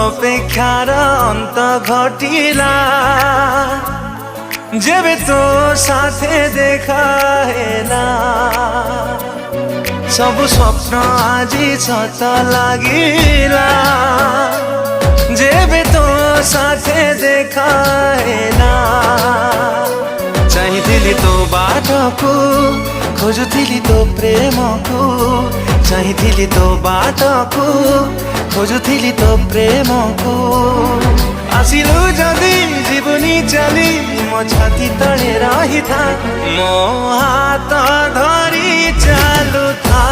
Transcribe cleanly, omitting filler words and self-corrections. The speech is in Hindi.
अपेक्षार अंत घटिला जेबे तो साथे देखा हेला सब स्वप्न आजी सत लागिला जेबे तो साथे देखा हेला चाहिथिली तो बाटको खोजुथिली तो प्रेमको चाहिथिली तो बाटको खोजुथिली तो प्रेमको आसिलु जदि जीवनी चली मो छाती तले रही था मो हाथ धरी चालू था।